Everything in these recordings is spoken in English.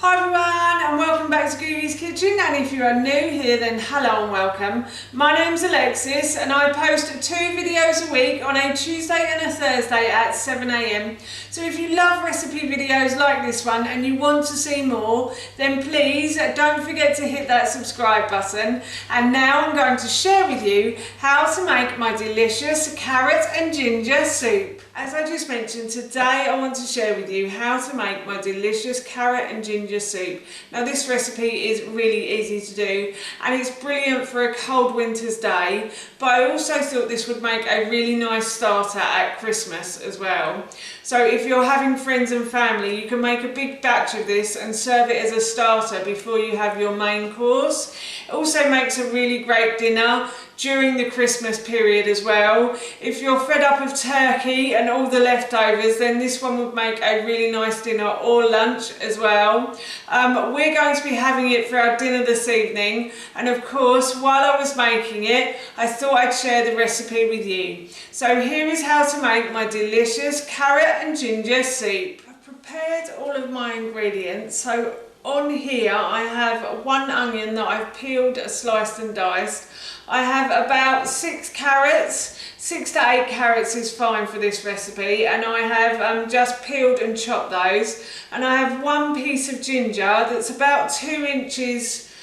Hi everyone and welcome back to Googie's Kitchen, and if you are new here then hello and welcome. My name's Alexis and I post 2 videos a week on a Tuesday and a Thursday at 7 AM. So if you love recipe videos like this one and you want to see more, then please don't forget to hit that subscribe button. And now I'm going to share with you how to make my delicious carrot and ginger soup. As I just mentioned, today I want to share with you how to make my delicious carrot and ginger soup. Now this recipe is really easy to do and it's brilliant for a cold winter's day, but I also thought this would make a really nice starter at Christmas as well. So if you're having friends and family, you can make a big batch of this and serve it as a starter before you have your main course. It also makes a really great dinner during the Christmas period as well. If you're fed up of turkey and all the leftovers, then this one would make a really nice dinner or lunch as well. We're going to be having it for our dinner this evening, and of course while I was making it I thought I'd share the recipe with you. So here is how to make my delicious carrot and ginger soup. I've prepared all of my ingredients. So on here I have 1 onion that I've peeled, sliced and diced. I have about 6 carrots. 6 to 8 carrots is fine for this recipe, and I have just peeled and chopped those. And I have 1 piece of ginger that's about 2 inches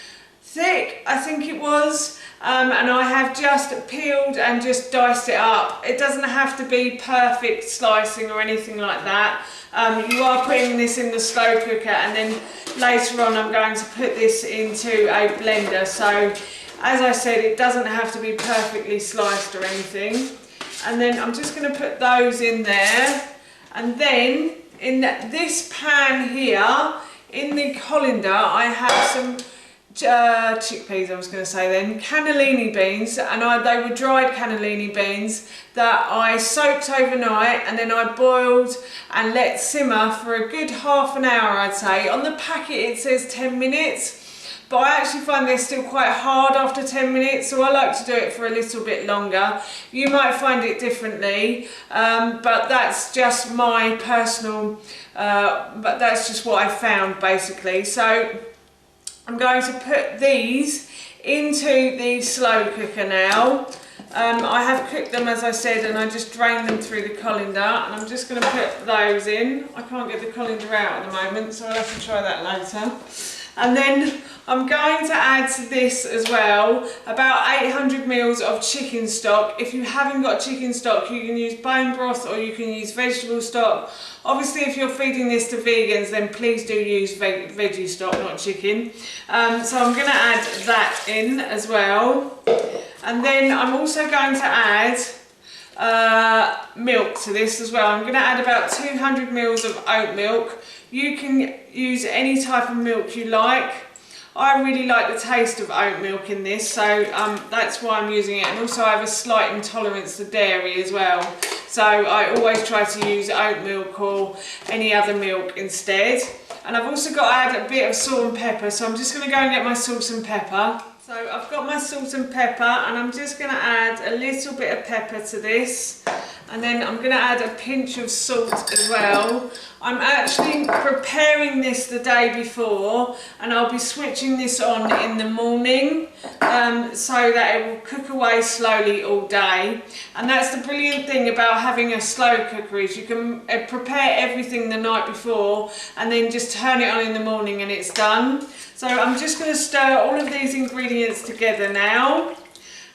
thick, I think it was, and I have just peeled and just diced it up. It doesn't have to be perfect slicing or anything like that. You are putting this in the slow cooker, and then later on I'm going to put this into a blender. So as I said, it doesn't have to be perfectly sliced or anything. And then I'm just going to put those in there. And then in this pan here, in the colander, I have some chickpeas, I was going to say then, cannellini beans, and they were dried cannellini beans that I soaked overnight, and then I boiled and let simmer for a good half an hour, I'd say. On the packet it says 10 minutes. But I actually find they're still quite hard after 10 minutes, so I like to do it for a little bit longer. You might find it differently, but that's just my personal, but that's just what I found basically. So I'm going to put these into the slow cooker now. I have cooked them, as I said, and I just drained them through the colander, and I'm just going to put those in. I can't get the colander out at the moment, so I'll have to try that later. And then I'm going to add to this as well about 800 ml of chicken stock. If you haven't got chicken stock, you can use bone broth or you can use vegetable stock. Obviously if you're feeding this to vegans, then please do use veggie stock, not chicken. So I'm going to add that in as well. And then I'm also going to add milk to this as well. I'm going to add about 200 ml of oat milk. You can use any type of milk you like. I really like the taste of oat milk in this, so that's why I'm using it. And also I have a slight intolerance to dairy as well, so I always try to use oat milk or any other milk instead. And I've also got to add a bit of salt and pepper, so I'm just going to go and get my salt and pepper. So I've got my salt and pepper, and I'm just going to add a little bit of pepper to this, and then I'm going to add a pinch of salt as well. I'm actually preparing this the day before, and I'll be switching this on in the morning so that it will cook away slowly all day. And that's the brilliant thing about having a slow cooker, is you can prepare everything the night before and then just turn it on in the morning and it's done. So I'm just going to stir all of these ingredients together now.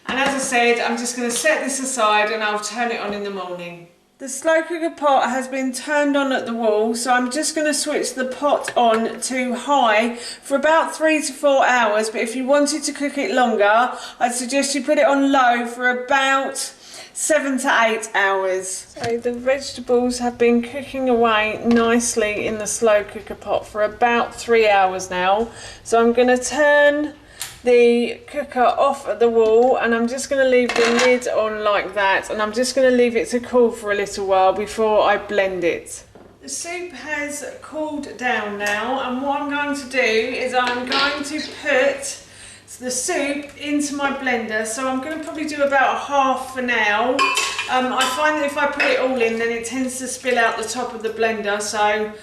And as I said, I'm just going to set this aside and I'll turn it on in the morning. The slow cooker pot has been turned on at the wall, so I'm just going to switch the pot on to high for about 3 to 4 hours. But if you wanted to cook it longer, I'd suggest you put it on low for about 7 to 8 hours. So the vegetables have been cooking away nicely in the slow cooker pot for about 3 hours now. So I'm going to turn the cooker off at the wall, and I'm just going to leave the lid on like that, and I'm just going to leave it to cool for a little while before I blend it. The soup has cooled down now, and what I'm going to do is I'm going to put the soup into my blender. So I'm going to probably do about half for now. I find that if I put it all in, then it tends to spill out the top of the blender, so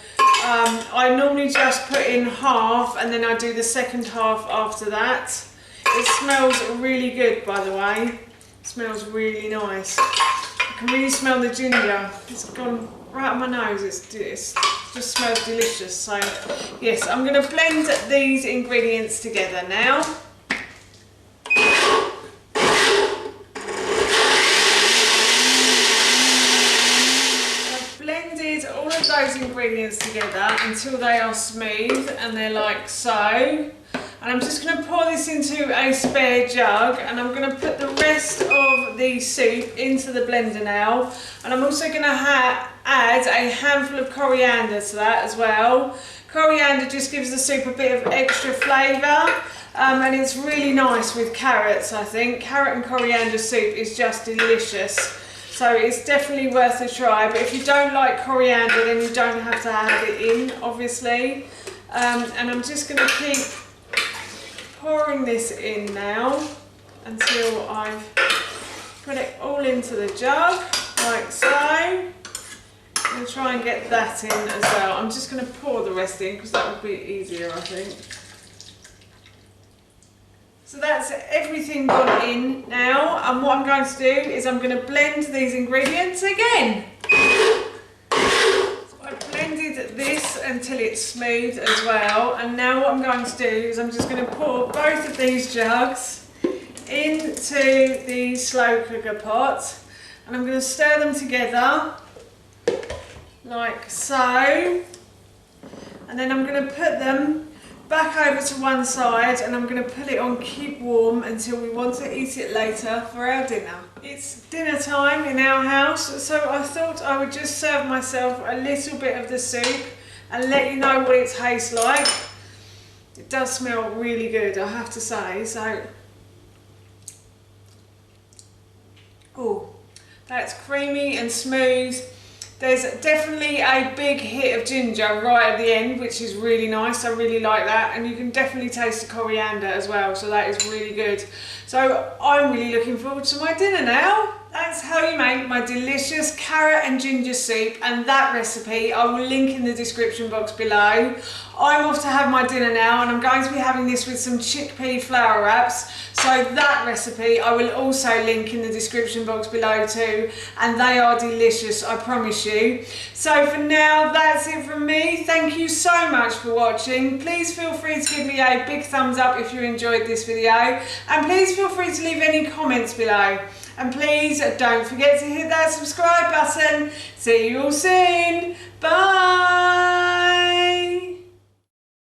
I normally just put in half and then I do the second half after that. It smells really good, by the way. It smells really nice. I can really smell the ginger. It's gone right on my nose. It just smells delicious. So yes, I'm going to blend these ingredients together now. I've blended all of those ingredients together until they are smooth and they're like so. And I'm just going to pour this into a spare jug and I'm going to put the rest of the soup into the blender now. And I'm also going to add a handful of coriander to that as well. Coriander just gives the soup a bit of extra flavour and it's really nice with carrots, I think. Carrot and coriander soup is just delicious. So it's definitely worth a try. But if you don't like coriander, then you don't have to add it in, obviously. And I'm just going to keep pouring this in now until I've put it all into the jug, like so. I'm going to try and get that in as well. I'm just going to pour the rest in because that would be easier, I think. So that's everything gone in now, and what I'm going to do is I'm going to blend these ingredients again. I've blended this until it's smooth as well, and now what I'm going to do is I'm just going to pour both of these jugs into the slow cooker pot and I'm going to stir them together like so, and then I'm going to put them back over to one side and I'm going to put it on keep warm until we want to eat it later for our dinner. It's dinner time in our house, so I thought I would just serve myself a little bit of the soup and let you know what it tastes like. It does smell really good, I have to say. So, oh, that's creamy and smooth. There's definitely a big hit of ginger right at the end, which is really nice. I really like that, and you can definitely taste the coriander as well, so that is really good. So I'm really looking forward to my dinner now. That's how you make my delicious carrot and ginger soup, and that recipe I will link in the description box below. I'm off to have my dinner now, and I'm going to be having this with some chickpea flour wraps. So that recipe I will also link in the description box below too, and they are delicious, I promise you. So for now, that's it from me. Thank you so much for watching. Please feel free to give me a big thumbs up if you enjoyed this video, and please feel free to leave any comments below. And please don't forget to hit that subscribe button. See you all soon. Bye.